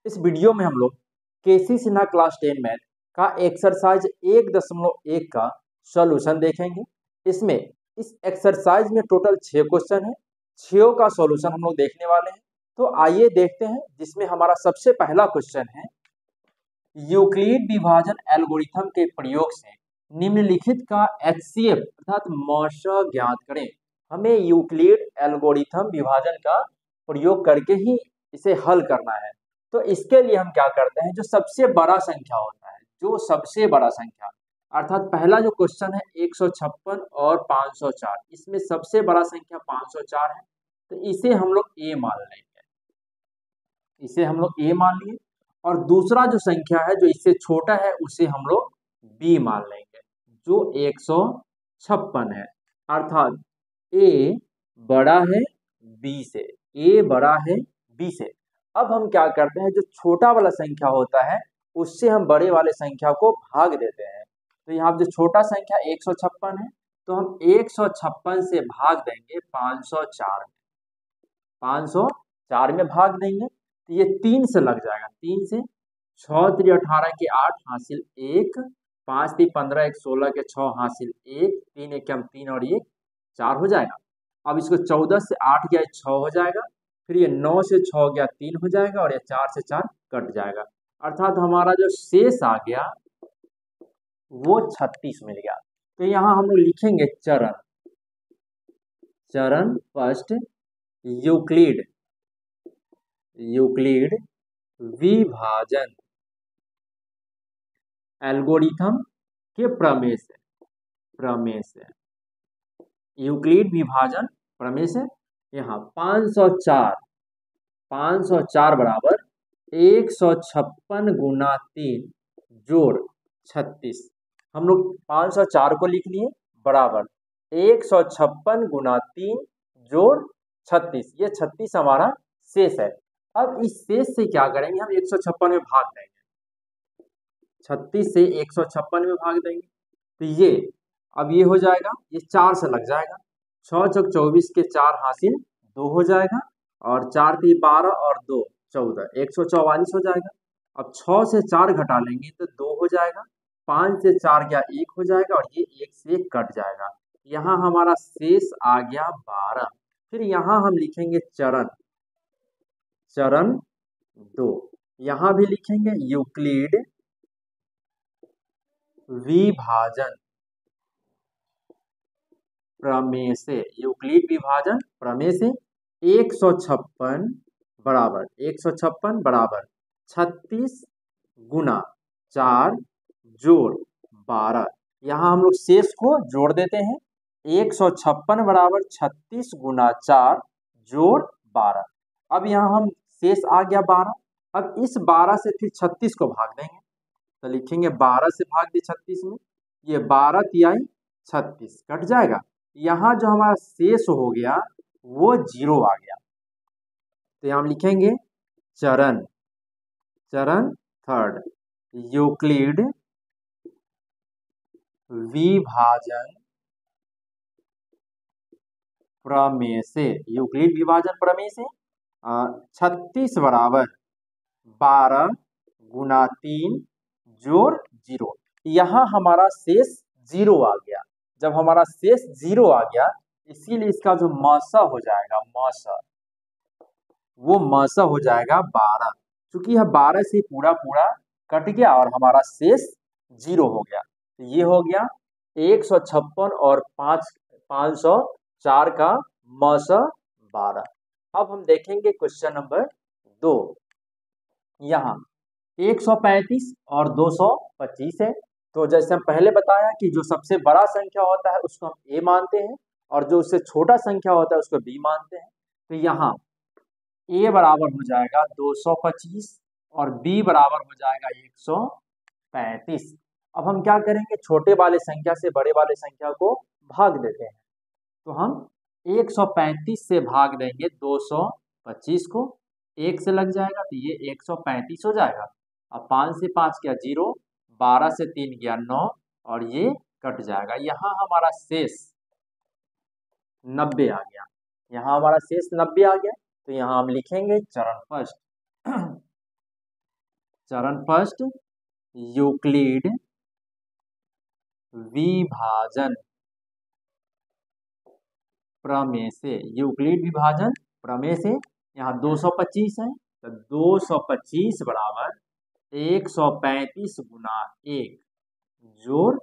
इस वीडियो में हम लोग केसी सिन्हा क्लास 10 मैथ का एक्सरसाइज 1.1 का सॉल्यूशन देखेंगे। इसमें इस एक्सरसाइज में टोटल 6 क्वेश्चन है, 6 का सॉल्यूशन हम लोग देखने वाले हैं। तो आइए देखते हैं, जिसमें हमारा सबसे पहला क्वेश्चन है, यूक्लिड विभाजन एल्गोरिथम के प्रयोग से निम्नलिखित का एचसीएफ अर्थात मॉशा ज्ञात करें। हमें यूक्लिड एल्गोरिथम विभाजन का प्रयोग करके ही इसे हल करना है। तो इसके लिए हम क्या करते हैं, जो सबसे बड़ा संख्या होता है, जो सबसे बड़ा संख्या अर्थात पहला जो क्वेश्चन है 156 और 504, इसमें सबसे बड़ा संख्या 504 है, तो इसे हम लोग ए मान लेंगे, इसे हम लोग ए मान लिए। और दूसरा जो संख्या है जो इससे छोटा है उसे हम लोग बी मान लेंगे, जो 156 है। अर्थात ए बड़ा है बी से, ए बड़ा है बी से। अब हम क्या करते हैं, जो छोटा वाला संख्या होता है उससे हम बड़े वाले संख्या को भाग देते हैं। तो यहाँ जो छोटा संख्या 156 है, तो हम 156 से भाग देंगे 504 में, 504 में भाग देंगे तो ये 3 से लग जाएगा। 3 से 6 3 18 के 8 हासिल 1, 5 3 15 1 16 के 6 हासिल 1, 3 1 3 और 1 4 हो जाएगा। अब इसको 14 से 8 गया 6 हो जाएगा, फिर ये 9 से 6 गया 3 हो जाएगा, और ये 4 से 4 कट जाएगा। अर्थात हमारा जो शेष आ गया वो 36 मिल गया। तो यहाँ हम लोग लिखेंगे चरण, चरण फर्स्ट यूक्लिड, यूक्लिड विभाजन एल्गोरिथम के प्रमेय से, प्रमेय से यूक्लिड विभाजन प्रमेय से यहाँ 504 बराबर 156 गुना 3 जोड़ 36। हम लोग 504 को लिख लिए बराबर 156 गुना 3 जोड़ 36, ये 36 हमारा शेष है। अब इस शेष से क्या करेंगे, हम 156 में भाग देंगे, 36 से 156 में भाग देंगे तो ये अब ये हो जाएगा, ये 4 से लग जाएगा, 6 चौक 24 के 4 हासिल 2 हो जाएगा, और 4 3 12 और 2 14, 144 हो जाएगा। अब 6 से 4 घटा लेंगे तो 2 हो जाएगा, 5 से 4 गया 1 हो जाएगा, और ये 1 से 1 कट जाएगा। यहाँ हमारा शेष आ गया 12। फिर यहाँ हम लिखेंगे चरण, चरण 2, यहाँ भी लिखेंगे यूक्लिड विभाजन प्रमेय से, यूक्लिड विभाजन प्रमेय से 156 बराबर 156 बराबर 36 गुना 4 जोड़ 12। यहाँ हम लोग शेष को जोड़ देते हैं, 156 बराबर 36 गुना 4 जोड़ 12। अब यहाँ हम शेष आ गया 12। अब इस 12 से फिर 36 को भाग देंगे, तो लिखेंगे 12 से भाग दी 36 में, ये 12 तिहाई 36 कट जाएगा। यहाँ जो हमारा शेष हो गया वो 0 आ गया, तो यहाँ हम लिखेंगे चरण, चरण थर्ड यूक्लिड विभाजन प्रमेय से, यूक्लिड विभाजन प्रमेय से 36 बराबर 12 गुना 3 जोड़ 0। यहाँ हमारा शेष 0 आ गया। जब हमारा शेष 0 आ गया, इसीलिए इसका जो मासा हो जाएगा, मासा, वो मासा हो जाएगा 12, क्योंकि यह 12 से पूरा पूरा कट गया और हमारा शेष 0 हो गया। तो ये हो गया 156 और 504 का मासा 12। अब हम देखेंगे क्वेश्चन नंबर 2। यहाँ 135 और 225 है। तो जैसे हम पहले बताया कि जो सबसे बड़ा संख्या होता है उसको हम ए मानते हैं, और जो उससे छोटा संख्या होता है उसको बी मानते हैं। तो यहाँ ए बराबर हो जाएगा 225 और बी बराबर हो जाएगा 135। अब हम क्या करेंगे, छोटे वाले संख्या से बड़े वाले संख्या को भाग देते हैं। तो हम 135 से भाग देंगे 225 को, 1 से लग जाएगा तो ये 135 हो जाएगा। अब 5 से 5 गया 0, 12 से 3 गया 9, और ये कट जाएगा। यहाँ हमारा शेष 90 आ गया, यहाँ हमारा शेष 90 आ गया। तो यहाँ हम लिखेंगे चरण फर्स्ट चरण फर्स्ट, यूक्लिड विभाजन प्रमेय से, यूक्लिड विभाजन प्रमेय से। यहाँ 225 है तो 225 बराबर 135 गुना 1 जोड़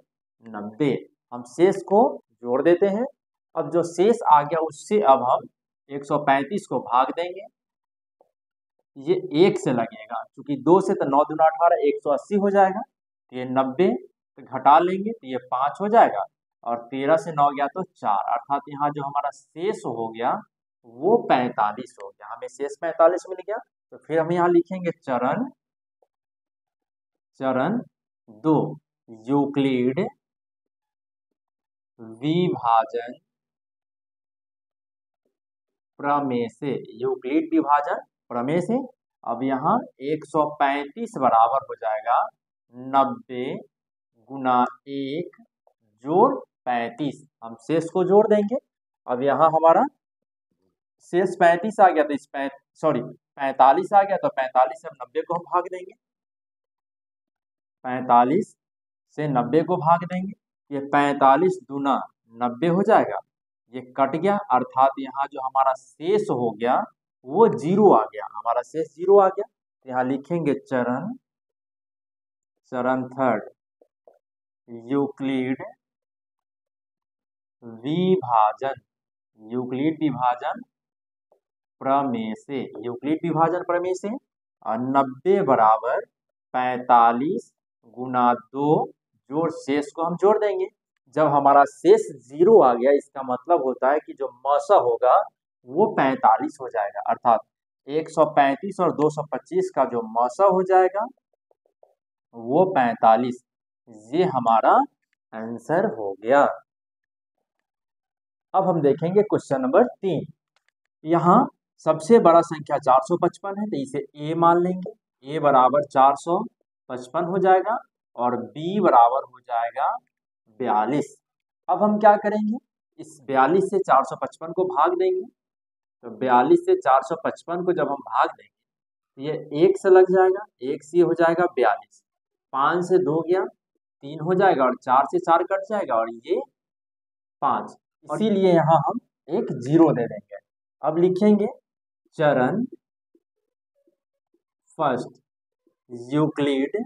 90। हम शेष को जोड़ देते हैं। अब जो शेष आ गया उससे अब हम 135 को भाग देंगे। ये 1 से लगेगा, क्योंकि 2 से तो 9 दूना 18, 180 हो जाएगा। तो ये 90 तो घटा लेंगे तो ये 5 हो जाएगा, और 13 से 9 गया तो 4, अर्थात यहाँ जो हमारा शेष हो गया वो 45 हो गया। हमें शेष 45 मिल गया। तो फिर हम यहाँ लिखेंगे चरण 2, यूक्लिड विभाजन प्रमेय से, यूक्लिड विभाजन प्रमेय से। अब यहाँ 135 बराबर हो जाएगा 90 गुना 1 जोड़ 35। हम शेष को जोड़ देंगे। अब यहाँ हमारा शेष 35 आ गया, तो इस 45 आ गया, तो 45 से हम 90 को हम भाग देंगे। 45 से 90 को भाग देंगे, ये 45 दूना 90 हो जाएगा, ये कट गया, अर्थात यहाँ जो हमारा शेष हो गया वो 0 आ गया, हमारा शेष 0 आ गया। तो यहाँ लिखेंगे चरण थर्ड, यूक्लिड विभाजन प्रमेय से, यूक्लिड विभाजन प्रमेय से 90 बराबर 45 गुना 2 जोड़ शेष को हम जोड़ देंगे। जब हमारा शेष 0 आ गया, इसका मतलब होता है कि जो मौसा होगा वो 45 हो जाएगा, अर्थात 135 और 225 का जो मौसा हो जाएगा वो 45। ये हमारा आंसर हो गया। अब हम देखेंगे क्वेश्चन नंबर 3। यहाँ सबसे बड़ा संख्या 455 है, तो इसे a मान लेंगे। a बराबर 455 हो जाएगा और b बराबर हो जाएगा 42। अब हम क्या करेंगे, इस 42 से 455 को भाग देंगे। तो 42 से 455 को जब हम भाग देंगे तो ये 1 से लग जाएगा, 1 से हो जाएगा 42, 5 से 2 गया 3 हो जाएगा, और 4 से 4 कट जाएगा, और ये 5, इसीलिए यहाँ हम एक 0 दे देंगे। अब लिखेंगे चरण फर्स्ट, यूक्लिड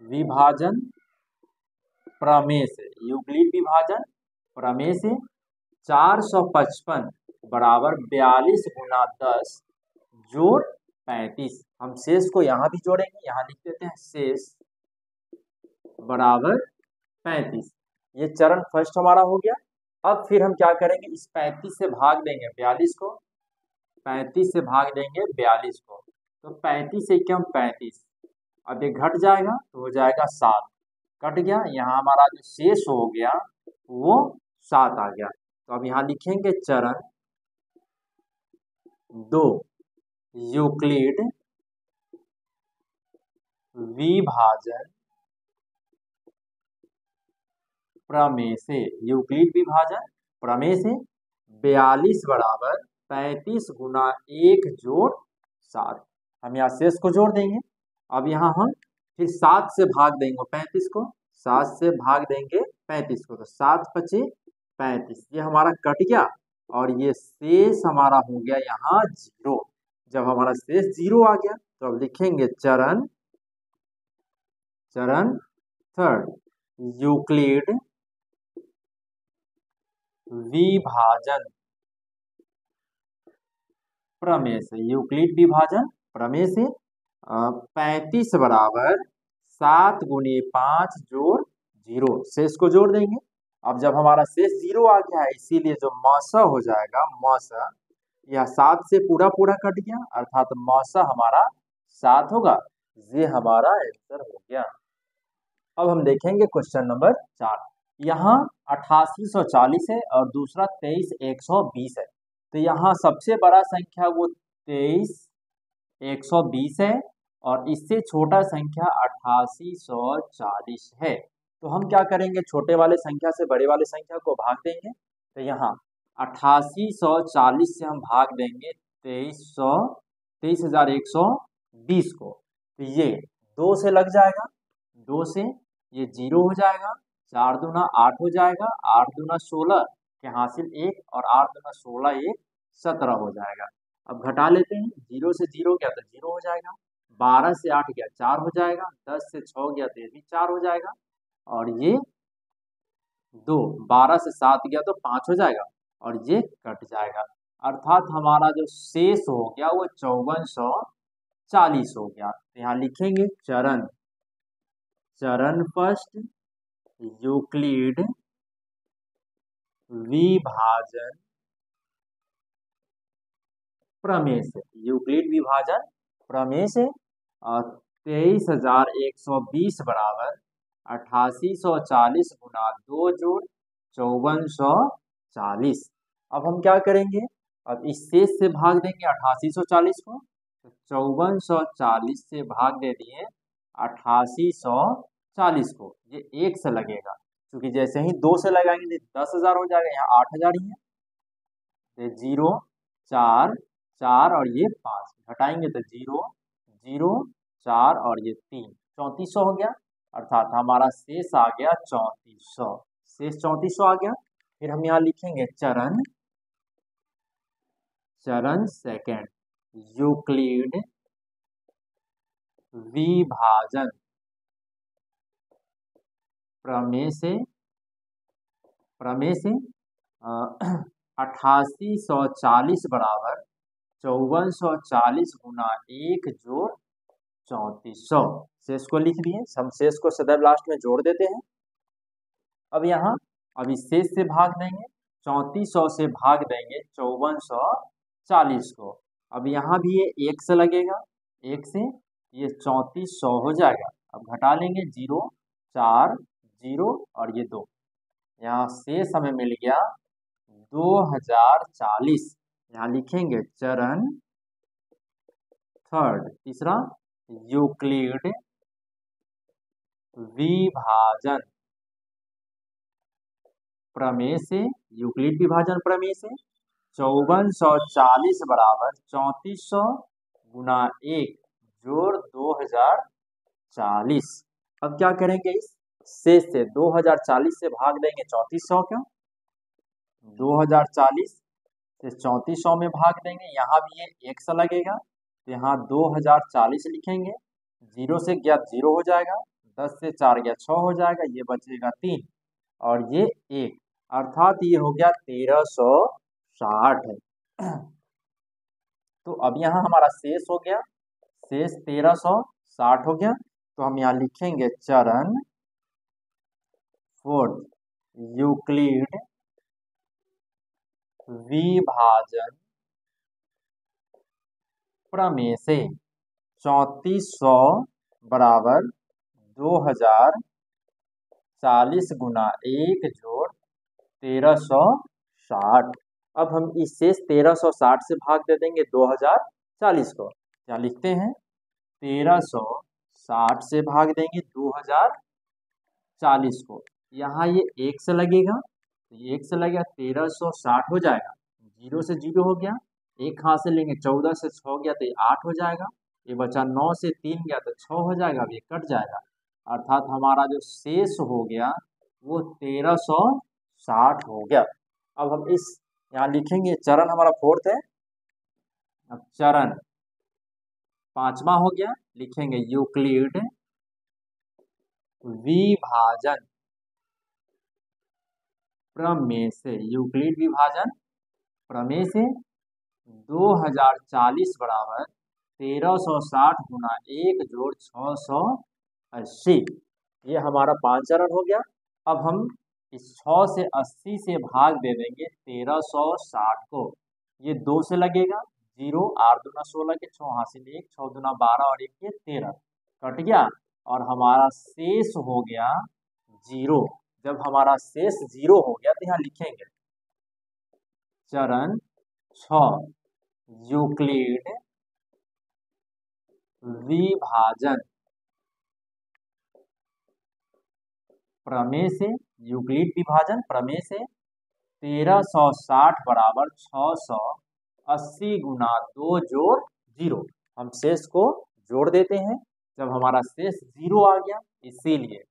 विभाजन प्रमेय से, यूक्लिड विभाजन प्रमेय से 455 बराबर 42 गुना 10 जोड़ 35। हम शेष को यहाँ भी जोड़ेंगे, यहाँ लिख देते हैं शेष बराबर 35। ये चरण फर्स्ट हमारा हो गया। अब फिर हम क्या करेंगे, इस 35 से भाग देंगे 42 को, 35 से भाग देंगे 42 को, तो 35 से क्या 35, अब ये घट जाएगा तो हो जाएगा 7, कट गया, यहाँ हमारा जो शेष हो गया वो 7 आ गया। तो अब यहाँ लिखेंगे चरण 2, यूक्लिड विभाजन प्रमेय से, यूक्लिड विभाजन प्रमेय से 42 बराबर 35 गुना 1 जोड़ 7। हम यहाँ शेष को जोड़ देंगे। अब यहाँ हम फिर 7 से भाग देंगे 35 को, 7 से भाग देंगे 35 को, तो 7 पचे 35, ये हमारा कट गया, और ये शेष हमारा हो गया यहाँ 0। जब हमारा शेष 0 आ गया तो अब लिखेंगे चरण थर्ड, यूक्लिड विभाजन प्रमेय से, यूक्लिड विभाजन प्रमेय से 35 बराबर 7 गुने 5 जोड़ 0, शेष को जोड़ देंगे। अब जब हमारा शेष 0 आ गया है, इसीलिए जो मौसा हो जाएगा, मौसा यह 7 से पूरा कट गया, अर्थात मौसा हमारा 7 होगा। ये हमारा आंसर हो गया। अब हम देखेंगे क्वेश्चन नंबर 4। यहाँ 8840 है और दूसरा 23120 है। तो यहाँ सबसे बड़ा संख्या वो 23120 है और इससे छोटा संख्या 8840 है। तो हम क्या करेंगे, छोटे वाले संख्या से बड़े वाले संख्या को भाग देंगे। तो यहाँ 8840 से हम भाग देंगे 23,120 को। तो ये 2 से लग जाएगा, 2 से ये 0 हो जाएगा, 4 दूना 8 हो जाएगा, 8 दूना 16 के हासिल 1 और 8 दूना 16 1 17 हो जाएगा। अब घटा लेते हैं, 0 से 0 गया तो 0 हो जाएगा, 12 से 8 गया 4 हो जाएगा, 10 से 6 गया तो ये भी 4 हो जाएगा, और ये 2, 12 से 7 गया तो 5 हो जाएगा, और ये कट जाएगा। अर्थात हमारा जो शेष हो गया वो 5440 हो गया। यहाँ लिखेंगे चरण, चरण फर्स्ट यूक्लिड विभाजन प्रमेय से, यूक्लिड विभाजन प्रमेय से 23,120 बराबर 8840 गुना 2 जोड़ 5440। अब हम क्या करेंगे, अब इस शेष से भाग देंगे 8840 को, तो 5440 से भाग दे दिए 8840 को, ये 1 से लगेगा, क्योंकि जैसे ही 2 से लगाएंगे 10,000 हो जाएगा, यहाँ 8,000 ही है, तो 0 4 4 और ये 5 घटाएंगे तो 0 0 4 और ये 3 3400 हो गया। अर्थात हमारा शेष आ गया 3400, शेष 3400 आ गया। फिर हम यहाँ लिखेंगे चरण, चरण सेकंड यूक्लिड विभाजन प्रमेय से, प्रमेय से 8840 बराबर 5440 गुना 1 जोड़ 3400। शेष को लिख दिए, हम शेष को सदैव लास्ट में जोड़ देते हैं। अब यहाँ अब इस शेष से भाग देंगे, 3400 से भाग देंगे 5440 को। अब यहाँ भी ये 1 से लगेगा, 1 से ये 3400 हो जाएगा। अब घटा लेंगे 0 4 0 और ये 2, यहाँ शेष हमें मिल गया 2040। यहाँ लिखेंगे चरण थर्ड, तीसरा यूक्लिड विभाजन प्रमेय से, यूक्लिड विभाजन प्रमेय से 5440 बराबर 3400 गुना 1 जोड़ 2040। अब क्या करेंगे, इस शेष से 2040 से भाग देंगे 3400 क्यों, 2040 से 3400 में भाग देंगे, यहाँ भी ये 1 से लगेगा, तो यहाँ 2040 लिखेंगे, 0 से गया 0 हो जाएगा, 10 से 4 गया 6 हो जाएगा, ये बचेगा 3 और ये 1, अर्थात ये हो गया 1360 है। तो अब यहाँ हमारा शेष हो गया, शेष 1360 हो गया। तो हम यहाँ लिखेंगे चरण फोर्थ यूक्लिड विभाजन प्रमेय से 3400 बराबर 2040 गुना 1 जोड़ 1360। अब हम इस शेष 1360 से भाग दे देंगे 2040 को, क्या लिखते हैं 1360 से भाग देंगे 2040 को, यहाँ ये 1 से लगेगा, तो ये 1 से लगेगा 1360 हो जाएगा, 0 से 0 हो गया, 1 हाथ से लेंगे, 14 से 6 गया तो ये 8 हो जाएगा, ये बचा 9 से 3 गया तो 6 हो जाएगा, अब ये कट जाएगा, अर्थात हमारा जो शेष हो गया वो 1360 हो गया। अब हम इस यहाँ लिखेंगे चरण हमारा फोर्थ है, अब चरण पांचवा हो गया, लिखेंगे यूक्लिड विभाजन प्रमेय से, यूक्लिड विभाजन प्रमेय से 2040 बराबर 1360 गुना 1 जोड़ 680, ये हमारा 5 चरण हो गया। अब हम इस 6 से 80 से भाग दे देंगे 1360 को, ये 2 से लगेगा, 0 8 दूना 16 के 6 हासिल 1 6 दूना 12 और 1 ये 13 कट गया, और हमारा शेष हो गया 0। जब हमारा शेष 0 हो गया तो यहाँ लिखेंगे चरण 6 यूक्लिड विभाजन प्रमेय से, यूक्लिड विभाजन प्रमेय से 1360 बराबर 600 80 गुना 2 जोड़ 0। हम शेष को जोड़ देते हैं जब हमारा शेष 0 आ गया, इसीलिए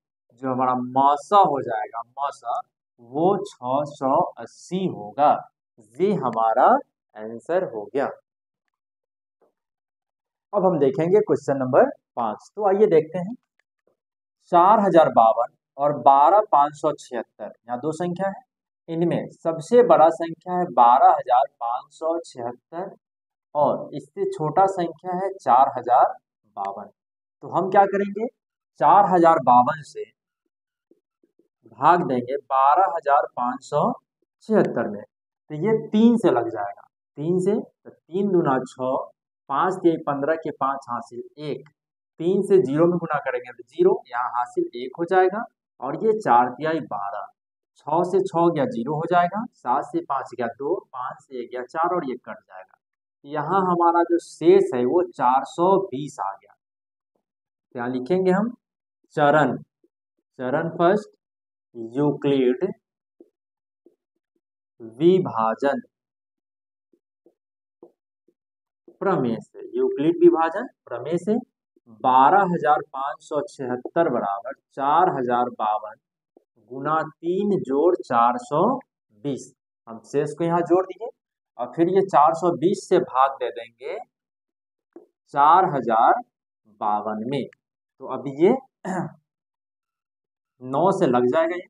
जो हमारा मौसा हो जाएगा, मौसा वो 680 होगा। ये हमारा आंसर हो गया। अब हम देखेंगे क्वेश्चन नंबर 5। तो आइए देखते हैं। 4052 और 12576, यहाँ दो संख्या है। इनमें सबसे बड़ा संख्या है 12576 और इससे छोटा संख्या है 4052। तो हम क्या करेंगे, 4052 से भाग देंगे 12576 में, तो ये 3 से लग जाएगा। 3 से, तो 3 दूना 6, 5 के 15 के 5 हासिल 1, 3 से 0 में गुना करेंगे तो 0, यहाँ हासिल 1 हो जाएगा। और ये 4 तिहाई 12, 6 से 6 गया 0 हो जाएगा, 7 से 5 गया 2, 5 से 1 गया 4 और ये कट जाएगा। यहाँ हमारा जो शेष है वो 420 आ गया। यहाँ लिखेंगे हम चरण, चरण फर्स्ट यूक्लिड विभाजन प्रमेय से, यूक्लिड विभाजन प्रमेय से 12576 बराबर 4052 गुना 3 जोड़ 420। हम शेष को यहाँ जोड़ दिए और फिर ये 420 से भाग दे देंगे 4052 में। तो अब ये 9 से लग जाएगा, ये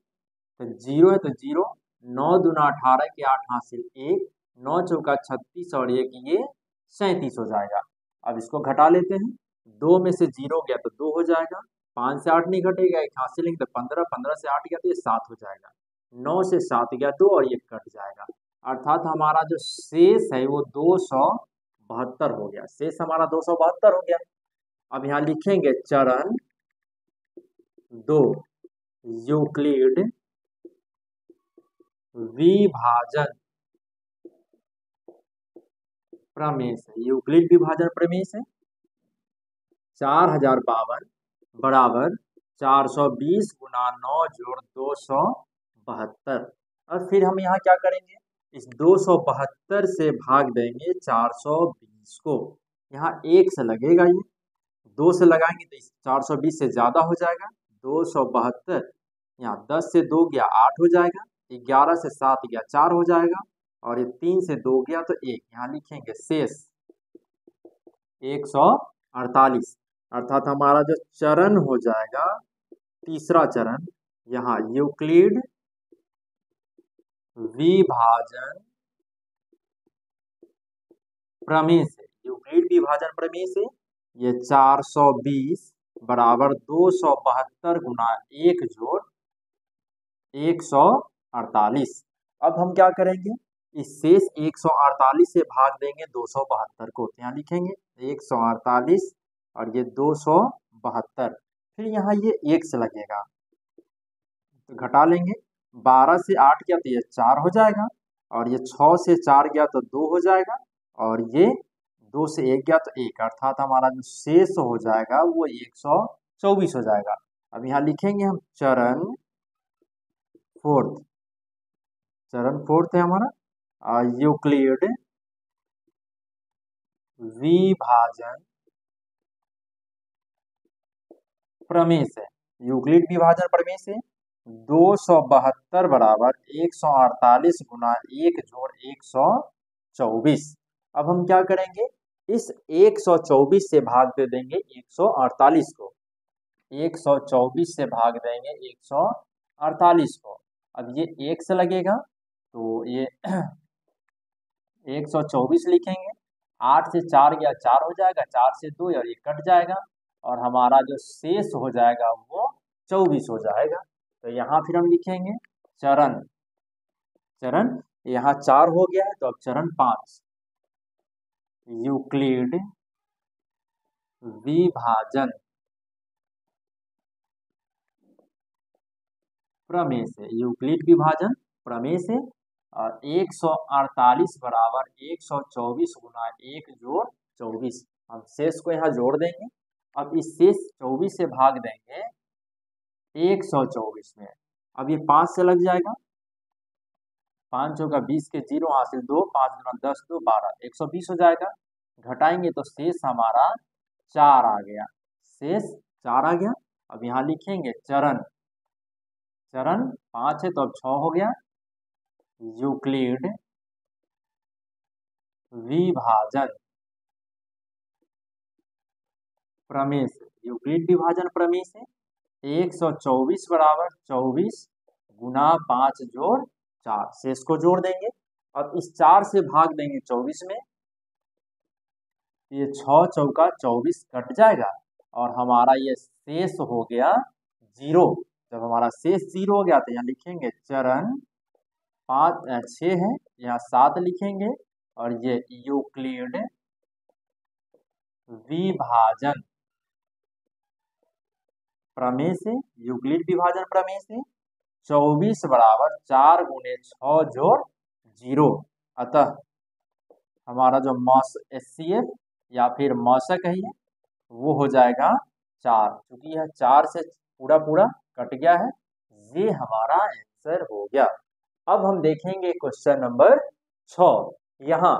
तो 0 है तो 0, 9 दूना 18 के 8 हासिल 1, 9 चौका 36 और 1 ये 37 हो जाएगा। अब इसको घटा लेते हैं, 2 में से 0 गया तो 2 हो जाएगा, 5 से 8 नहीं घटेगा, 1 हासिल लेंगे तो 15, 15 से 8 गया तो ये 7 हो जाएगा, 9 से 7 गया 2 और ये कट जाएगा। अर्थात हमारा जो शेष है वो 272 हो गया। शेष हमारा 272 हो गया। अब यहाँ लिखेंगे चरण 2 यूक्लिड विभाजन प्रमेय से, यूक्लिड विभाजन प्रमेय से 4052 बराबर 420 गुना 9 जोड़ 272। और फिर हम यहाँ क्या करेंगे, इस 272 से भाग देंगे 420 को। यहाँ 1 से लगेगा, ये 2 से लगाएंगे तो 420 से ज्यादा हो जाएगा, 272। यहाँ 10 से 2 गया 8 हो जाएगा, 11 से 7 गया 4 हो जाएगा और ये 3 से 2 गया तो 1। यहाँ लिखेंगे शेष 148। अर्थात हमारा जो चरण हो जाएगा, तीसरा चरण, यहाँ यूक्लिड विभाजन प्रमेय से, यूक्लिड विभाजन प्रमेय से ये 420 बराबर 272 गुना 1 जोड़ 148। अब हम क्या करेंगे, इस शेष 148 से भाग देंगे 272 को। यहाँ लिखेंगे 148 और ये 272, फिर यहाँ ये 1 से लगेगा तो घटा लेंगे, 12 से 8 गया तो ये 4 हो जाएगा और ये 6 से 4 गया तो 2 हो जाएगा और ये 2 से 1 गया तो 1। अर्थात हमारा जो शेष हो जाएगा वो 124 हो जाएगा। अब यहाँ लिखेंगे हम चरण फोर्थ, चरण फोर्थ है हमारा यूक्लिड विभाजन प्रमेय से, यूक्लिड विभाजन प्रमेय से 272 बराबर 148 गुना 1 जोड़ 124। अब हम क्या करेंगे, इस 124 से भाग दे देंगे 148 को, 124 से भाग देंगे 148 को। अब ये 1 से लगेगा तो ये 124 लिखेंगे, 8 से 4 गया 4 हो जाएगा, 4 से 2 और ये कट जाएगा और हमारा जो शेष हो जाएगा वो 24 हो जाएगा। तो यहाँ फिर हम लिखेंगे चरण, चरण यहाँ 4 हो गया है तो अब चरण 5 यूक्लिड विभाजन प्रमेय से, यूक्लिड विभाजन प्रमेय से 148 बराबर 124 गुना 1 जोड़ 24। हम शेष को यहाँ जोड़ देंगे। अब इस शेष 24 से भाग देंगे 124 में, अब ये 5 से लग जाएगा, 5 चौका 20 के 0 हासिल 2, 5 गुना 10 2 12, 120 हो जाएगा। घटाएंगे तो शेष हमारा 4 आ गया, शेष 4 आ गया। अब यहाँ लिखेंगे चरण, चरण 5 है तो अब 6 हो गया। यूक्लिड विभाजन प्रमेय से, यूक्लिड विभाजन प्रमेय से 124 बराबर 24 गुना 5 जोड़ 4, शेष को जोड़ देंगे। अब इस 4 से भाग देंगे 24 में, ये 6 चौका 24 कट जाएगा और हमारा ये शेष हो गया 0। जब हमारा शेष 0 हो गया तो यहाँ लिखेंगे चरण 6 है, यहाँ 7 लिखेंगे और ये यूक्लिड विभाजन प्रमेय से, यूक्लिड विभाजन प्रमेय से 24 बराबर 4 गुने 6 जोड़ 0। अतः हमारा जो मॉस HCF या फिर मौसक है वो हो जाएगा 4, क्योंकि यह 4 से पूरा पूरा कट गया है, ये हमारा आंसर हो गया। अब हम देखेंगे क्वेश्चन नंबर 6। यहाँ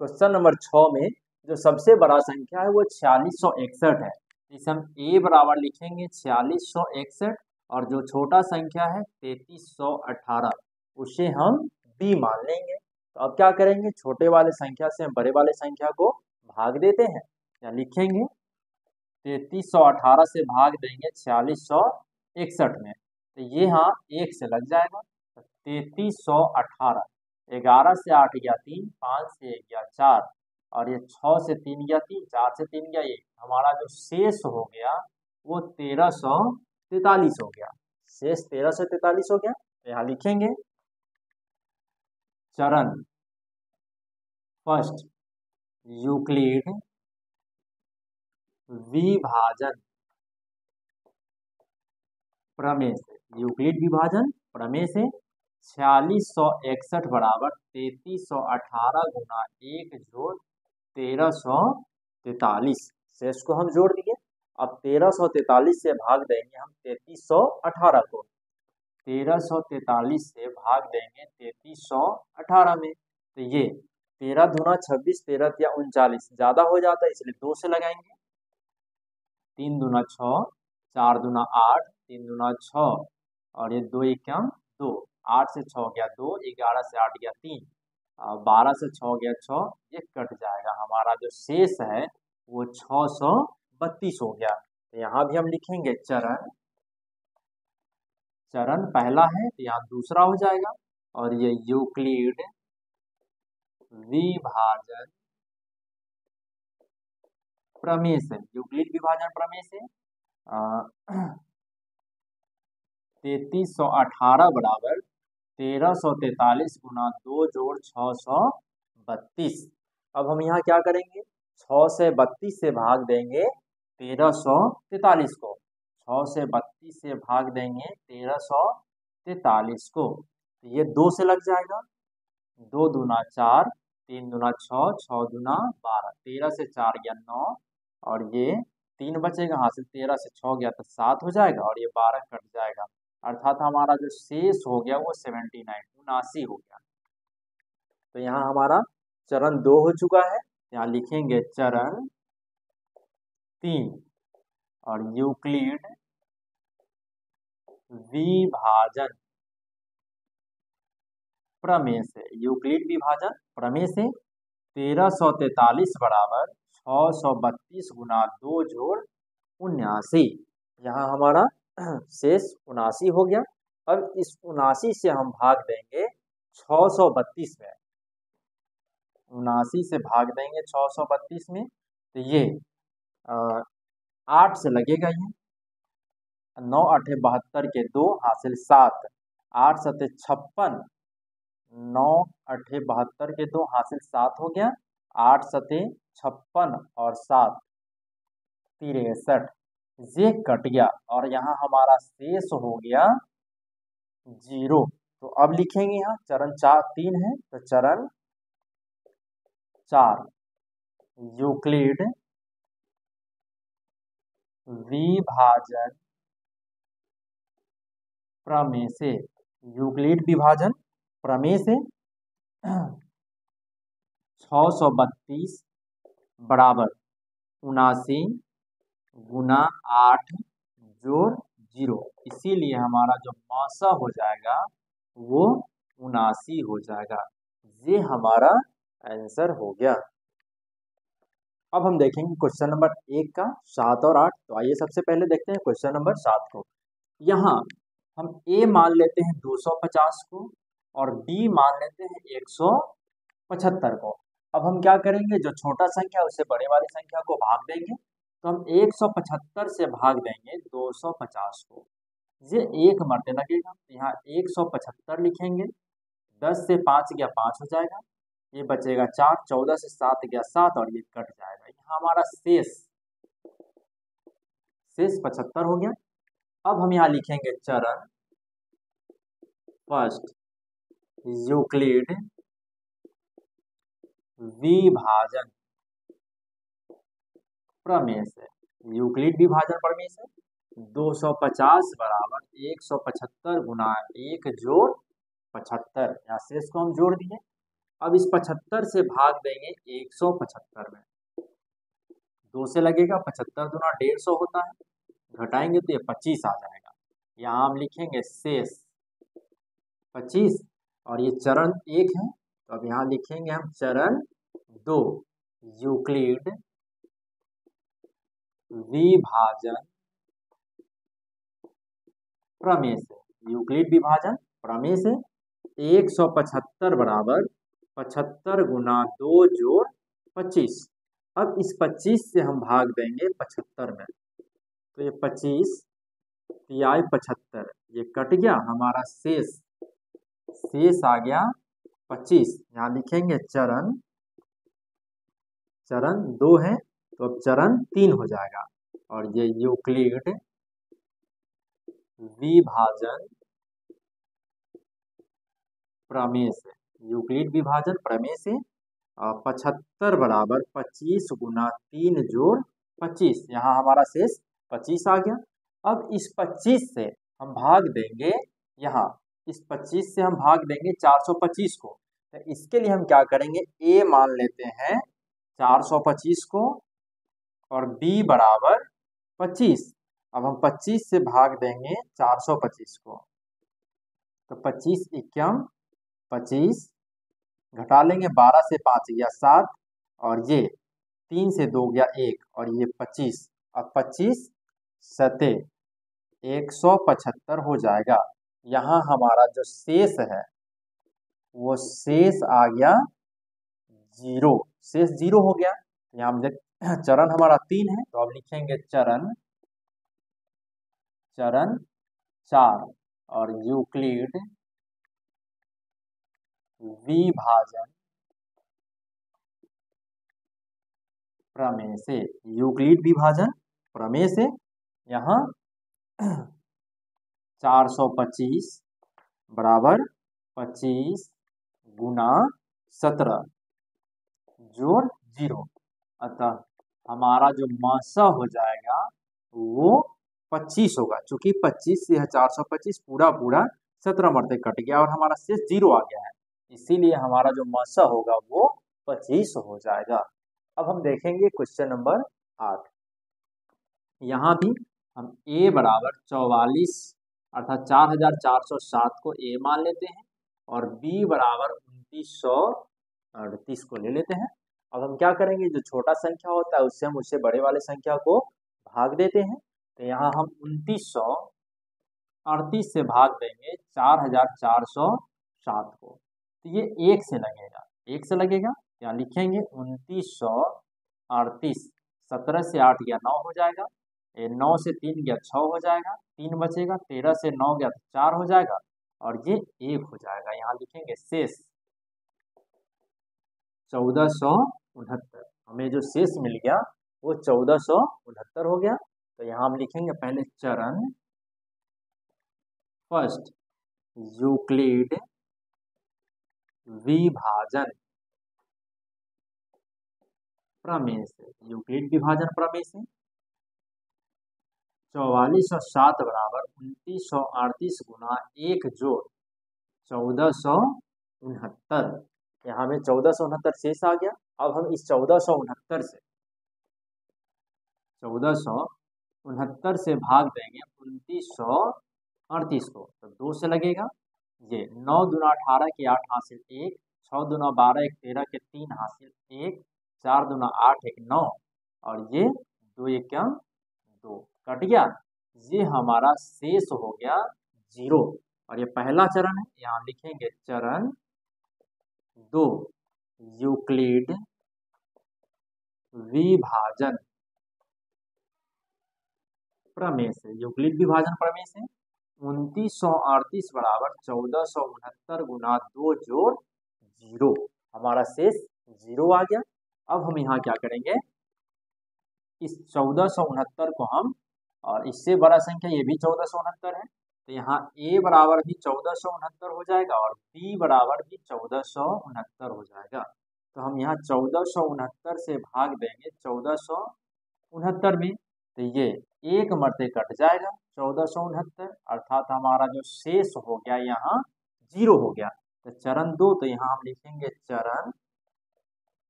क्वेश्चन नंबर 6 में जो सबसे बड़ा संख्या है वो 4661 है। इस हम A बराबर लिखेंगे 4661 और जो छोटा संख्या है 3318, उसे हम B मान लेंगे। तो अब क्या करेंगे, छोटे वाले संख्या से हम बड़े वाले संख्या को भाग देते हैं, या लिखेंगे 3318 से भाग देंगे 4661 में, तो ये यहाँ 1 से लग जाएगा। 3318, 11 से 8 गया 3, 5 से 1 गया 4 और ये 6 से 3 गया 3, 4 से 3 गया 1, हमारा जो शेष हो गया वो 1343 हो गया, शेष 1343 हो गया। यहाँ लिखेंगे चरण फर्स्ट यूक्लिड विभाजन प्रमेय से, यूक्लिड विभाजन प्रमेय से 4661 बराबर 3318 गुना 1 जोड़ 1343, शेष को हम जोड़ दिए। अब 1343 से भाग देंगे हम 3318 को, 1343 से भाग देंगे 3318 में, तो ये 13 दूना 26, 13 या 39 ज्यादा हो जाता है, इसलिए 2 से लगाएंगे। 3 दूना 6, 4 दूना 8, 3 दूना 6 और ये 2 एकम 2, 8 से 6 गया 2, 11 से 8 गया 3, 12 से 6 गया 6, ये कट जाएगा। हमारा जो शेष है वो 632 हो गया। तो यहाँ भी हम लिखेंगे चरण, चरण पहला है तो यहाँ दूसरा हो जाएगा और ये यूक्लिड विभाजन प्रमेय से, यूक्लिड विभाजन प्रमेय से 3318 बराबर 1343 गुना 2 जोड़ 632। अब हम यहाँ क्या करेंगे, 6 से 32 से भाग देंगे 1343 को, 6 से 32 से भाग देंगे 1343 को, तो ये 2 से लग जाएगा। 2 दूना 4, 3 दूना 6, 6 दूना 12, 13 से 4 गया 9 और ये 3 बचेगा, हासिल 13 से 6 गया तो 7 हो जाएगा और ये 12 कट जाएगा, अर्थात हमारा जो शेष हो गया वो 79 हो गया। तो यहाँ हमारा चरण 2 हो चुका है, यहाँ लिखेंगे चरण 3 और यूक्लिड विभाजन प्रमेय से, यूक्लिड विभाजन प्रमेय से 1343 बराबर 632 गुना 2 जोड़ 79, यहाँ हमारा शेष 79 हो गया। अब इस 79 से हम भाग देंगे 632 में, 79 से भाग देंगे 632 में, तो ये 8 से लगेगा, ये 9 8 72 के 2 हासिल 7, 8 7 56, 9 8 72 के 2 हासिल 7 हो गया, 8 7 56 और 7 63, ये कट गया और यहाँ हमारा शेष हो गया 0। तो अब लिखेंगे यहाँ चरण 3 है, तो चरण 4 यूक्लिड विभाजन प्रमेय से, यूक्लिड विभाजन प्रमेय से 632 बराबर 79 गुना 8 जोड़ 0, इसीलिए हमारा जो मासा हो जाएगा वो 79 हो जाएगा। ये हमारा आंसर हो गया। अब हम देखेंगे क्वेश्चन नंबर 1 का 7 और 8। तो आइए सबसे पहले देखते हैं क्वेश्चन नंबर 7 को। यहाँ हम ए मान लेते हैं 250 को और बी मान लेते हैं 175 को। अब हम क्या करेंगे, जो छोटा संख्या उसे बड़े वाली संख्या को भाग देंगे। तो हम 175 से भाग देंगे 250 को, ये एक मरते लगेगा। यहाँ 175 लिखेंगे, 10 से 5 गया 5 हो जाएगा, ये बचेगा 4, 14 से 7 गया 7 और ये कट जाएगा। यहाँ हमारा शेष 75 हो गया। अब हम यहाँ लिखेंगे चरण फर्स्ट यूक्लिड विभाजन प्रमेय से, यूक्लिड विभाजन प्रमेय से 250 बराबर 175 गुना 1 जोड़ 75, यहाँ शेष को हम जोड़ दिए। अब इस 75 से भाग देंगे 175 में, 2 से लगेगा, 75 दूना 150 होता है, घटाएंगे तो ये 25 आ जाएगा। यहाँ हम लिखेंगे शेष 25 और ये चरण 1 है, तो अब यहाँ लिखेंगे हम चरण 2 यूक्लिड विभाजन प्रमेय से, यूक्लिड विभाजन प्रमेय से 175 बराबर 75 गुना 2 जोड़ 25। अब इस 25 से हम भाग देंगे 75 में, तो ये 25 तिहाई 75, ये कट गया, हमारा शेष आ गया 25। यहाँ लिखेंगे चरण 2 है, तो अब चरण 3 हो जाएगा। और ये यूक्लिड विभाजन प्रमेय से, यूक्लिड विभाजन प्रमेय से 75 बराबर 25 गुना 3 जोड़ 25, यहाँ हमारा शेष 25 आ गया। अब इस 25 से हम भाग देंगे, यहाँ इस 25 से हम भाग देंगे 425 को। तो इसके लिए हम क्या करेंगे, ए मान लेते हैं 425 को और बी बराबर 25। अब हम 25 से भाग देंगे 425 को, तो 25 इक्याम 25, घटा लेंगे, 12 से 5 गया 7 और ये 3 से 2 गया 1 और ये 25। अब 25 सते 175 हो जाएगा। यहाँ हमारा जो शेष है वो शेष आ गया 0, शेष 0 हो गया। यहाँ हम देख चरण हमारा 3 है, तो अब लिखेंगे चरण 4 और यूक्लिड विभाजन प्रमेय से, यूक्लिड विभाजन प्रमेय से यहाँ 425 बराबर 25 गुना 17 जोड़ 0, अतः हमारा जो मासा हो जाएगा वो 25 होगा। चूंकि 25 से 425 पूरा 17 मरते कट गया और हमारा शेष 0 आ गया है, इसीलिए हमारा जो मासा होगा वो 25 हो जाएगा। अब हम देखेंगे क्वेश्चन नंबर 8। यहाँ भी हम ए बराबर 44 अर्थात 4407 को ए मान लेते हैं और बी बराबर 2938 को ले लेते हैं। अब हम क्या करेंगे, जो छोटा संख्या होता है उससे हम उससे बड़े वाले संख्या को भाग देते हैं। तो यहाँ हम 2938 से भाग देंगे 4407 को, तो ये 1 से लगेगा, 1 से लगेगा। यहाँ लिखेंगे 2938, 17 से 8 गया 9 हो जाएगा, 9 से 3 गया 6 हो जाएगा, 3 बचेगा, 13 से 9 गया तो 4 हो जाएगा और ये 1 हो जाएगा। यहाँ लिखेंगे शेष 1469, हमें जो शेष मिल गया वो 1469 हो गया। तो यहाँ हम लिखेंगे पहले चरण फर्स्ट यूक्लिड विभाजन प्रमेय से, यूक्लिड विभाजन प्रमेय से 4407 बराबर 2938 गुना 1 जोड़ 1469। यहाँ में 1469 शेष आ गया। अब हम इस 1469 से भाग देंगे 2938 को, तो 2 से लगेगा। ये 9 दूना 18 के 8 हासिल 1, 6 दूना 12 1 13 के 3 हासिल 1, 4 दूना 8 1 9, और ये 2 1 2 कट गया। ये हमारा शेष हो गया 0। और ये पहला चरण है, यहाँ लिखेंगे चरण 2 यूक्लिड विभाजन प्रमेय से। यूक्लिड विभाजन प्रमेय से 2938 बराबर 1469 गुना 2 जोड़ 0, हमारा शेष 0 आ गया। अब हम यहाँ क्या करेंगे, इस 1469 को हम, और इससे बड़ा संख्या ये भी 1469 है, तो यहाँ a बराबर भी 1469 हो जाएगा और b बराबर भी 1469 हो जाएगा। तो हम यहाँ 1469 से भाग देंगे 1469 में, तो ये एक मरते कट जाएगा 1469, अर्थात हमारा जो शेष हो गया यहाँ 0 हो गया। तो चरण 2, तो यहाँ हम लिखेंगे चरण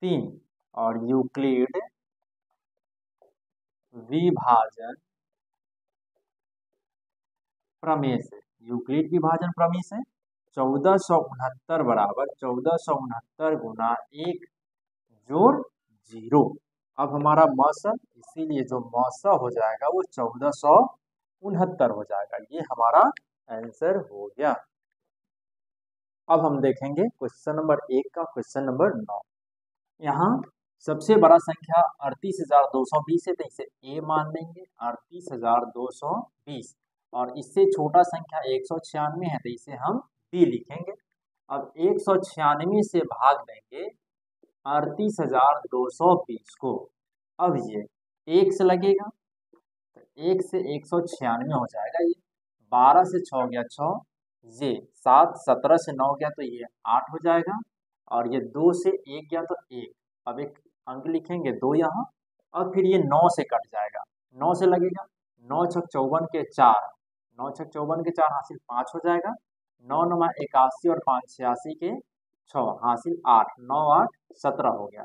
3 और यूक्लिड विभाजन प्रमेय से, यूक्लिड विभाजन प्रमेय से 1469 बराबर 1469 गुना 1 जोड़ 0। अब हमारा मौसा, इसीलिए जो मौसा हो जाएगा वो 1469 हो जाएगा। ये हमारा आंसर हो गया। अब हम देखेंगे क्वेश्चन नंबर 1 का क्वेश्चन नंबर 9। यहाँ सबसे बड़ा संख्या 38,220 है, तो इसे a मान लेंगे 38,220, और इससे छोटा संख्या 196 है, तो इसे हम b लिखेंगे। अब 196 से भाग देंगे 38,220 को। अब ये 1 से लगेगा, तो 1 से 196 हो जाएगा। ये 12 से 6 गया 6, ये 7, 17 से 9 गया तो ये 8 हो जाएगा, और ये 2 से 1 गया तो 1। अब एक अंक लिखेंगे 2 यहाँ, और फिर ये 9 से कट जाएगा, 9 से लगेगा, 9 छक 54 के 4, 9 छक 54 के 4 हासिल 5 हो जाएगा, 9 9 81 और 5 86 के 6 हासिल 8, 9 8 17 हो गया।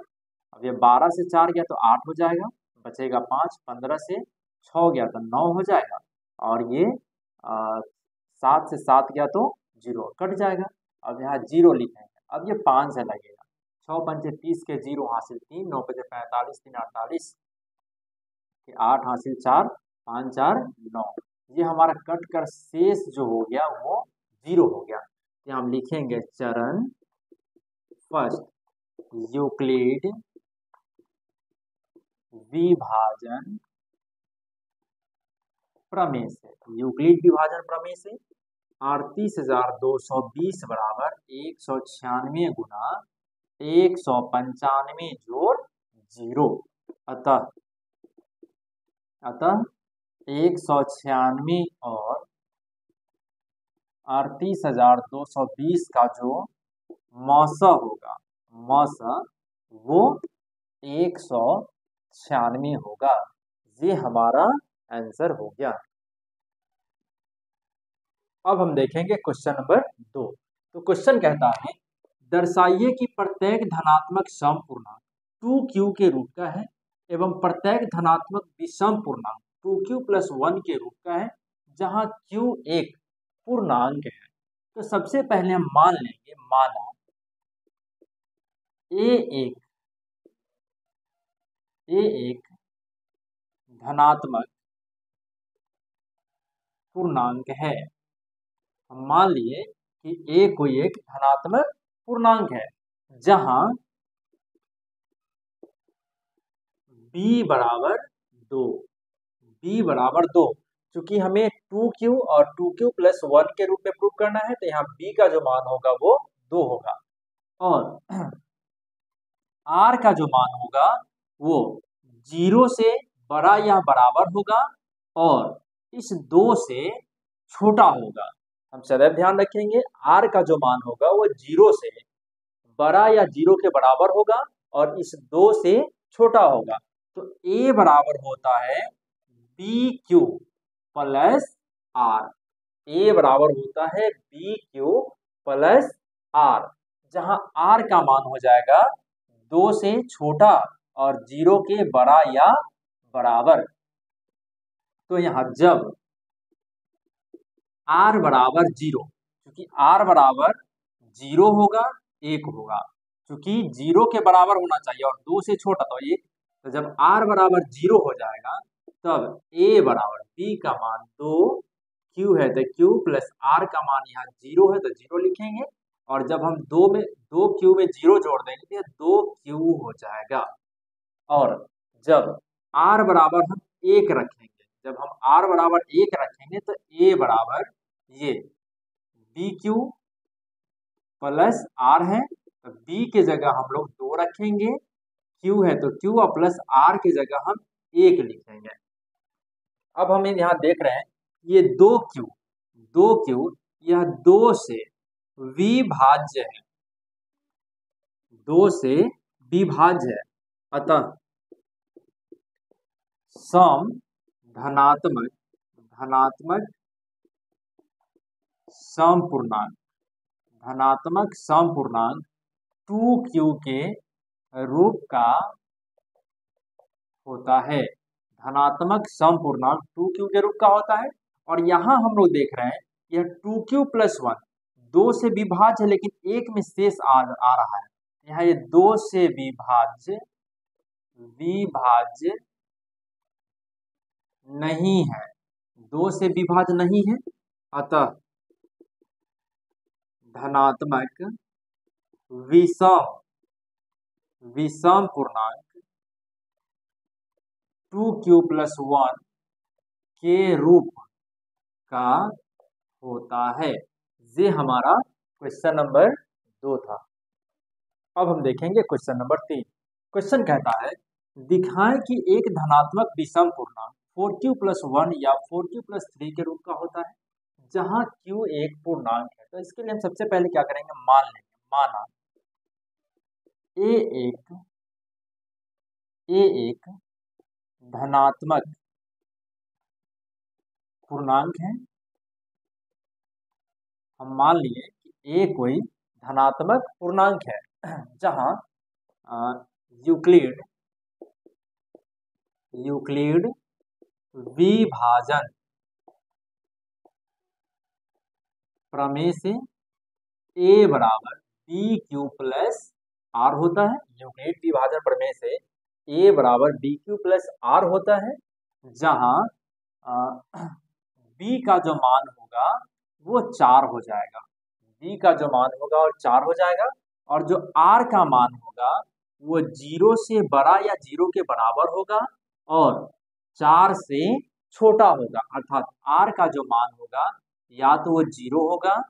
अब ये 12 से 4 गया तो 8 हो जाएगा, बचेगा 5, 15 से 6 गया तो 9 हो जाएगा, और ये 7 से 7 गया तो 0 कट जाएगा। अब यहाँ 0 लिखेंगे। अब ये 5 से लगेगा, 6 पंचे 30 के 0 हासिल 3, 9 पंचे 45 3 48 के 8 हासिल 4, 5 4 9। ये हमारा कट कर शेष जो हो गया वो 0 हो गया। यहाँ हम लिखेंगे चरण फर्स्ट यूक्लिड विभाजन प्रमेय से, यूक्लिड विभाजन प्रमेय से 38,220 बराबर 196 गुना 195 जोड़ 0। अतः 196 और 38,220 का जो मौसा होगा, मौसा वो 196 होगा। ये हमारा आंसर हो गया। अब हम देखेंगे क्वेश्चन नंबर 2। तो क्वेश्चन कहता है दर्शाइए कि प्रत्येक धनात्मक सम पूर्णांक 2q के रूप का है एवं प्रत्येक धनात्मक विषम पूर्णांक 2q + 1 के रूप का है, जहां q एक पूर्णांक है। तो सबसे पहले हम मान लेंगे, माना a एक धनात्मक पूर्णांक है। हम मान लिए कि a कोई एक धनात्मक पूर्णांक है, जहां b बराबर 2। चूंकि हमें 2q और 2q + 1 के रूप में प्रूव करना है, तो यहाँ b का जो मान होगा वो 2 होगा, और r का जो मान होगा वो 0 से बड़ा या बराबर होगा और इस 2 से छोटा होगा। हम सदैव ध्यान रखेंगे, r का जो मान होगा वो 0 से बड़ा या 0 के बराबर होगा और इस 2 से छोटा होगा। तो a बराबर होता है bq + r। a बराबर होता है bq प्लस आर, जहां आर का मान हो जाएगा 2 से छोटा और 0 के बड़ा या बराबर। तो यहाँ जब आर बराबर 0, क्योंकि आर बराबर 0 होगा 1 होगा, क्योंकि 0 के बराबर होना चाहिए और 2 से छोटा तो 1, तो जब आर बराबर 0 हो जाएगा तब ए बराबर बी का मान 2, क्यू है तो क्यू प्लस आर का मान यहाँ 0 है तो 0 लिखेंगे, और जब हम 2 क्यू में 0 जोड़ देंगे तो 2 क्यू हो जाएगा। और जब आर बराबर हम 1 रखेंगे, जब हम आर बराबर 1 रखेंगे तो ए बराबर ये बी क्यू प्लस आर है, तो बी के जगह हम लोग 2 रखेंगे, क्यू है तो क्यू और प्लस आर की जगह हम 1 लिखेंगे। अब हम यहाँ देख रहे हैं ये 2 क्यू यह 2 से विभाज्य है, 2 से विभाज्य है, अतः सम धनात्मक समपूर्णांक 2q के रूप का होता है। धनात्मक समपूर्णांक 2q के रूप का होता है। और यहाँ हम लोग देख रहे हैं यह 2q + 1 2 से विभाज्य है, लेकिन एक में शेष आ रहा है। यहाँ ये 2 से विभाज्य नहीं है, 2 से विभाज्य नहीं है, अतः धनात्मक विषम पूर्णांक 2q + 1 के रूप का होता है। ये हमारा क्वेश्चन नंबर 2 था। अब हम देखेंगे क्वेश्चन नंबर 3। क्वेश्चन कहता है दिखाएं कि एक धनात्मक विषम पूर्णांक 4q + 1 या 4q + 3 के रूप का होता है, जहां q एक पूर्णांक है। तो इसके लिए हम सबसे पहले क्या करेंगे, मान लेंगे। माना ए एक धनात्मक पूर्णांक है। हम मान लिए कि ए कोई धनात्मक पूर्णांक है, जहां यूक्लिड विभाजन प्रमेय से ए बराबर बी क्यू प्लस आर होता है। यूक्लिड विभाजन प्रमेय से ए बराबर बी क्यू प्लस आर होता है, जहां बी का जो मान होगा वो 4 हो जाएगा। बी का जो मान होगा वो 4 हो जाएगा, और जो आर का मान होगा वो 0 से बड़ा या 0 के बराबर होगा और 4 से छोटा होगा। अर्थात आर का जो मान होगा या तो वो 0 होगा,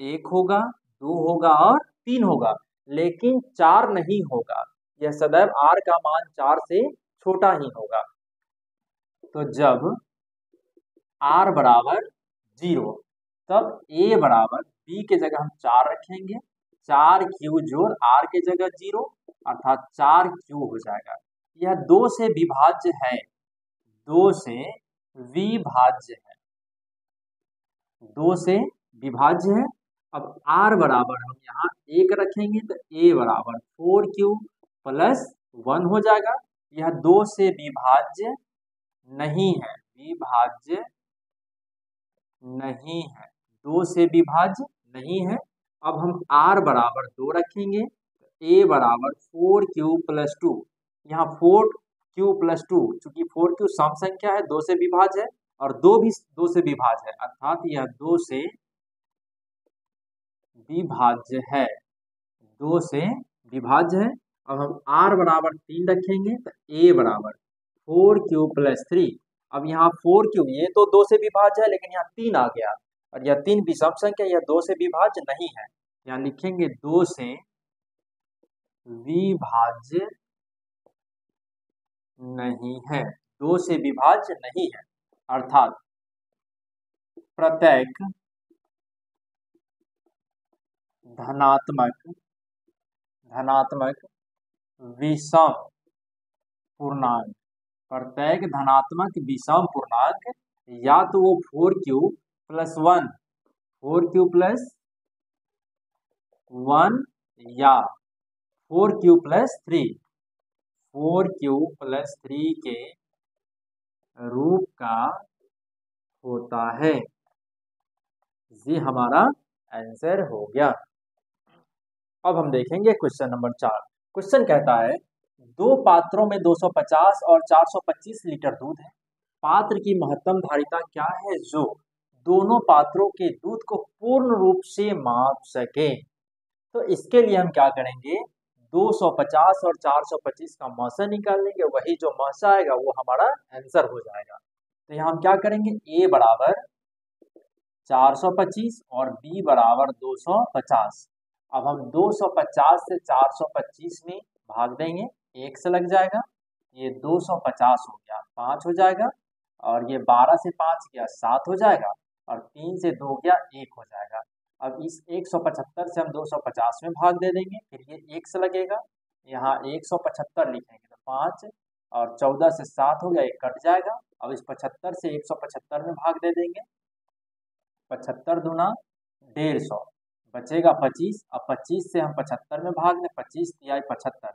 1 होगा, 2 होगा और 3 होगा, लेकिन 4 नहीं होगा। यह सदैव आर का मान 4 से छोटा ही होगा। तो जब आर बराबर 0 तब ए बराबर बी के जगह हम 4 रखेंगे, 4q जोड़ आर के जगह 0, अर्थात 4q हो जाएगा। यह 2 से विभाज्य है, 2 से विभाज्य है, 2 से विभाज्य है। अब r बराबर हम यहाँ 1 रखेंगे तो a बराबर 4q + 1 हो जाएगा। यह 2 से विभाज्य नहीं है, 2 से विभाज्य नहीं है। अब हम r बराबर 2 रखेंगे तो a बराबर 4q + 2। यहाँ 4q + 2, चूंकि 4q सम संख्या है, 2 से विभाज्य है, और 2 भी 2 से विभाज्य है, अर्थात यह 2 से विभाज्य है, 2 से विभाज्य है। अब हम r बराबर 3 रखेंगे तो a बराबर 4q + 3। अब यहाँ 4q ये तो 2 से विभाज्य है, लेकिन यहाँ 3 आ गया, और यह 3 विषम संख्या, यह 2 से विभाज्य नहीं है। यहाँ लिखेंगे 2 से विभाज्य नहीं है, 2 से विभाज्य नहीं है, अर्थात प्रत्येक धनात्मक विषम पूर्णांक, प्रत्येक धनात्मक विषम पूर्णांक या तो वो 4q + 1, 4q + 1 या 4q+3 4q+3 के रूप का होता है। ये हमारा आंसर हो गया। अब हम देखेंगे क्वेश्चन नंबर 4। क्वेश्चन कहता है दो पात्रों में 250 और 425 लीटर दूध है। पात्र की महत्तम धारिता क्या है जो दोनों पात्रों के दूध को पूर्ण रूप से माप सके। तो इसके लिए हम क्या करेंगे, 250 और 425 का मौसा निकाल लेंगे, वही जो मौसा आएगा वो हमारा आंसर हो जाएगा। तो यहाँ हम क्या करेंगे, ए बराबर 425 और बी बराबर 250। अब हम 250 से 425 में भाग देंगे, 1 से लग जाएगा, ये 250 हो गया 5 हो जाएगा, और ये 12 से 5 गया 7 हो जाएगा, और 3 से 2 गया 1 हो जाएगा। अब इस 175 से हम 250 में भाग दे देंगे, फिर ये 1 से लगेगा, यहाँ 175 लिखेंगे तो 5, और 14 से 7 हो गया, 1 कट जाएगा। अब इस 75 से 175 में भाग दे देंगे, 75 दूना 150, बचेगा 25। अब 25 से हम 75 में भाग दें, 25 तिहाई 75,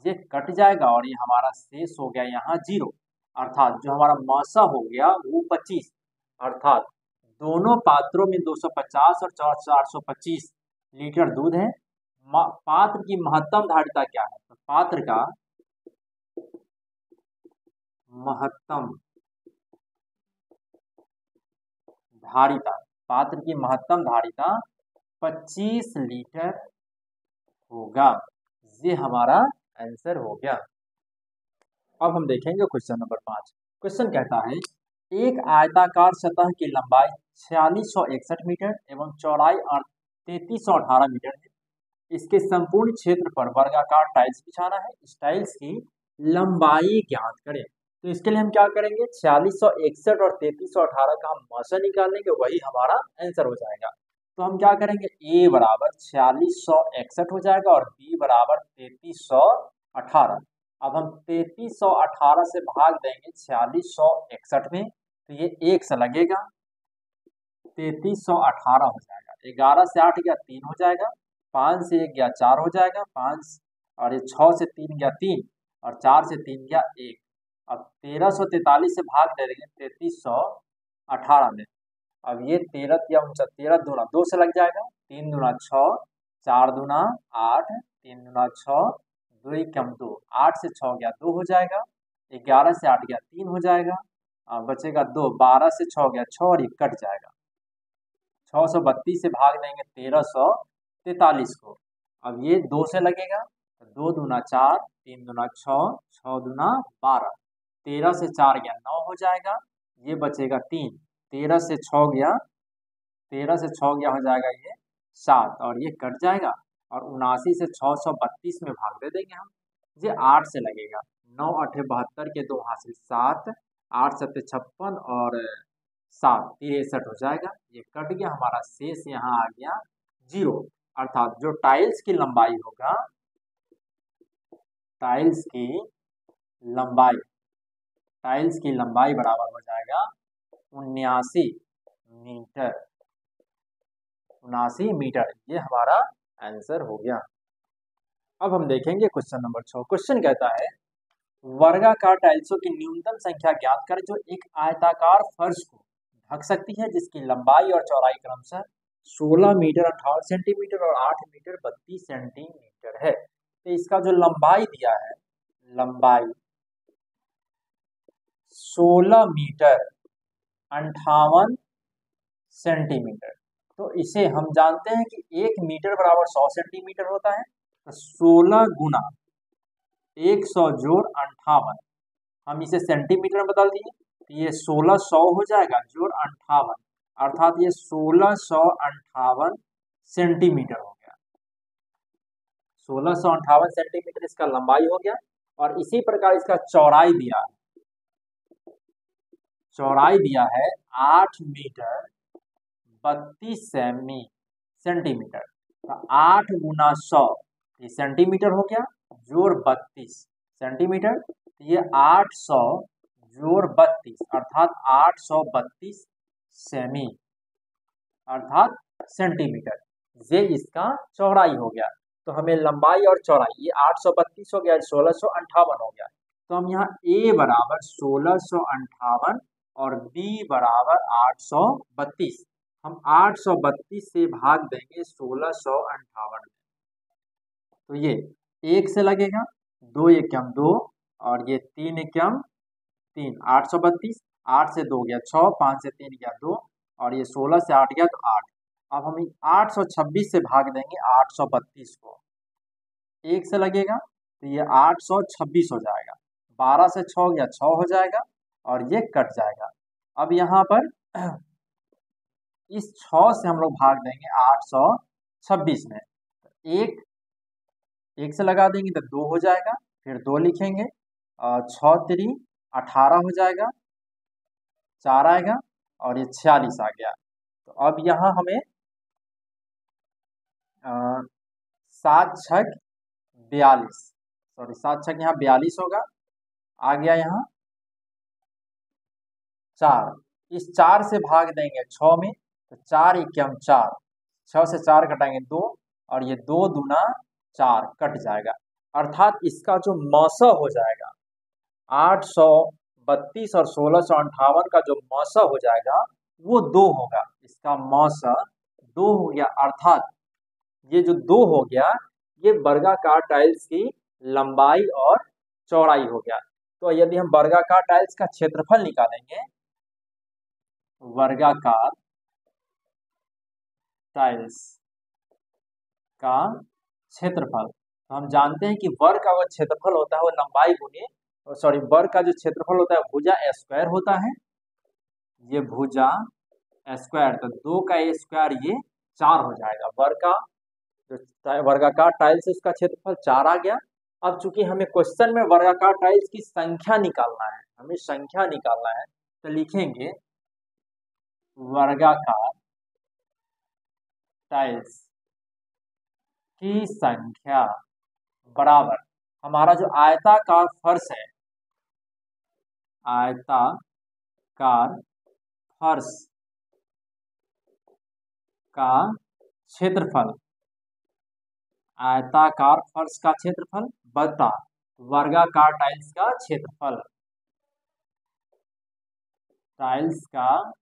ये कट जाएगा, और ये हमारा शेष हो गया यहाँ 0, अर्थात जो हमारा मौसा हो गया वो 25। अर्थात दोनों पात्रों में 250 और 425 लीटर दूध है। पात्र की महत्तम धारिता क्या है, तो पात्र का महत्तम धारिता, पात्र की महत्तम धारिता 25 लीटर होगा। ये हमारा आंसर हो गया। अब हम देखेंगे क्वेश्चन नंबर 5। क्वेश्चन कहता है एक आयताकार सतह की लंबाई 4661 मीटर एवं चौड़ाई 3318 मीटर है। इसके संपूर्ण क्षेत्र पर वर्गाकार टाइल्स बिछाना है। इस टाइल्स की लंबाई ज्ञात करें। तो इसके लिए हम क्या करेंगे, 4661 और 3318 का हम मौसा निकाल लेंगे, वही हमारा आंसर हो जाएगा। तो हम क्या करेंगे, ए बराबर 4661 हो जाएगा और बी बराबर 3318। अब हम 3318 से भाग देंगे 4661 में, तो ये 1 से लगेगा, 3318 हो जाएगा। 11 से 8 गया 3 हो जाएगा, 5 से 1 गया 4 हो जाएगा, 5 और ये 6 से 3 गया 3, और 4 से 3 गया 1। अब 1343 से भाग दे देंगे 3318 में। अब ये 13 दूना 2 से लग जाएगा, 3 दूना 6, 4 दूना 8, 3 दूना 6, 2 कम 2, 8 से 6 गया 2 हो जाएगा, 11 से 8 गया 3 हो जाएगा, बचेगा 2, 12 से 6 गया 6 और ये कट जाएगा। 632 से भाग देंगे 1343 को। अब ये 2 से लगेगा, 2 दूना 4, 3 दूना 6, 6 दूना 12, 13 से 4 गया 9 हो जाएगा, ये बचेगा 3, 13 से 6 गया, 13 से 6 गया हो जाएगा ये 7, और ये कट जाएगा, और 79 से 632 में भाग दे देंगे हम, ये 8 से लगेगा, 9 8 72 के 2 हासिल 7, 8 7 56 और 7 63 हो जाएगा, ये कट गया, हमारा शेष यहाँ आ गया 0। अर्थात जो टाइल्स की लंबाई होगा, टाइल्स की लंबाई बराबर हो जाएगा 79 मीटर, 79 मीटर। ये हमारा आंसर हो गया। अब हम देखेंगे क्वेश्चन नंबर 6। क्वेश्चन कहता है वर्गाकार टाइल्सों की न्यूनतम संख्या ज्ञात कर जो एक आयताकार फर्श को ढक सकती है, जिसकी लंबाई और चौड़ाई क्रमशः 16 मीटर 58 सेंटीमीटर और 8 मीटर 32 सेंटीमीटर है। तो इसका जो लंबाई दिया है, लंबाई 16 मीटर 58 सेंटीमीटर, तो इसे हम जानते हैं कि 1 मीटर बराबर 100 सेंटीमीटर होता है। तो 16 गुना 100 जोड़ 58, हम इसे सेंटीमीटर में बदल दिए, तो ये 1600 हो जाएगा जोड़ 58, अर्थात ये 1658 सेंटीमीटर हो गया। 1658 सेंटीमीटर इसका लंबाई हो गया। और इसी प्रकार इसका चौड़ाई दिया है, चौड़ाई दिया है 8 मीटर 32 सेंटीमीटर। तो 8 गुना 100 ये सेंटीमीटर हो गया, जोड़ 32 सेंटीमीटर, तो ये 800 जोड़ 32 अर्थात 832 सेमी, अर्थात सेंटीमीटर। ये इसका चौड़ाई हो गया। तो हमें लंबाई और चौड़ाई ये 832 हो गया, 1658 हो गया। तो हम यहाँ a बराबर 1658 और b बराबर 832, हम 832 से भाग देंगे 1658 में। तो ये 1 से लगेगा, 2 एकम 2 और ये 3 एकम 3, 832, 8 से 2 गया 6, 5 से 3 गया 2 और ये 16 से 8 गया तो 8। अब हम 826 से भाग देंगे 832 को, 1 से लगेगा तो ये 826 हो जाएगा, 12 से 6 गया 6 हो जाएगा और ये कट जाएगा। अब यहाँ पर इस 6 से हम लोग भाग देंगे 826 में, एक से लगा देंगे तो 2 हो जाएगा, फिर 2 लिखेंगे, 6 3 18 हो जाएगा, 4 आएगा और ये 46 आ गया। तो अब यहाँ हमें 7 छक 42, सॉरी 7 छक यहाँ 42 होगा, आ गया यहाँ 4, इस 4 से भाग देंगे 6 में तो 4 एकम 4, 6 से 4 घटाएंगे 2 और ये 2 दूना 4 कट जाएगा, अर्थात इसका जो मौसा हो जाएगा 832 और 1658 का जो मौसा हो जाएगा वो 2 होगा, इसका मौसा 2 हो गया, अर्थात ये जो 2 हो गया ये वर्गाकार टाइल्स की लंबाई और चौड़ाई हो गया। तो यदि हम वर्गाकार टाइल्स का क्षेत्रफल निकालेंगे, वर्गाकार टाइल्स का क्षेत्रफल, तो हम जानते हैं कि वर्ग का वो क्षेत्रफल होता है वो लंबाई गुने, सॉरी वर्ग का जो क्षेत्रफल होता है भुजा स्क्वायर होता है, ये भुजा स्क्वायर, तो 2 का स्क्वायर ये 4 हो जाएगा। वर्ग का जो वर्गाकार टाइल्स है उसका क्षेत्रफल 4 आ गया। अब चूंकि हमें क्वेश्चन में वर्गाकार टाइल्स की संख्या निकालना है, हमें संख्या निकालना है, तो लिखेंगे वर्गाकार टाइल्स की संख्या बराबर हमारा जो आयताकार फर्श है, आयताकार फर्श का क्षेत्रफल, आयताकार फर्श का क्षेत्रफल बता वर्गाकार टाइल्स का क्षेत्रफल, टाइल्स का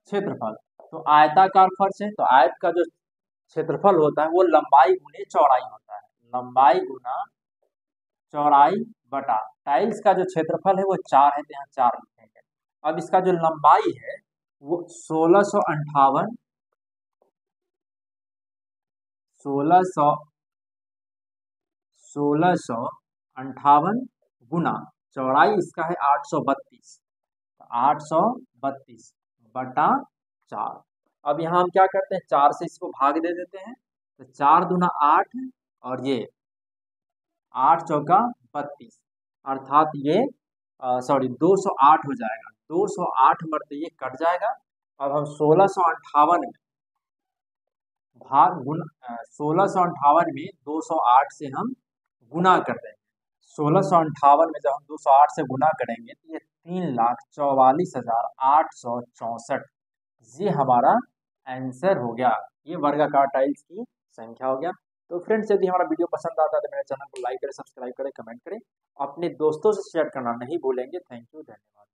क्षेत्रफल। तो आयताकार फर्श है तो आयत का जो क्षेत्रफल होता है वो लंबाई गुने चौड़ाई होता है, लंबाई गुना चौड़ाई बटा टाइल्स का जो क्षेत्रफल है वो 4 है तो यहाँ 4 लिखेंगे। अब इसका जो लंबाई है वो 1658 गुना चौड़ाई इसका है 832, 832 बटा 4। अब यहाँ हम क्या करते हैं 4 से इसको भाग दे देते हैं, तो 4 दूना 8 और ये 8 चौका 32, अर्थात ये सॉरी 208 हो जाएगा, 208 मरते ये कट जाएगा। अब हम 1658 में भाग गुना 1658 में 208 से हम गुना कर देंगे, 1658 में जब हम 208 से गुना करेंगे तो ये 3,44,864, ये हमारा आंसर हो गया, ये वर्गाकार टाइल्स की संख्या हो गया। तो फ्रेंड्स यदि हमारा वीडियो पसंद आता है तो मेरे चैनल को लाइक करें, सब्सक्राइब करें, कमेंट करें, अपने दोस्तों से शेयर करना नहीं भूलेंगे। थैंक यू, धन्यवाद।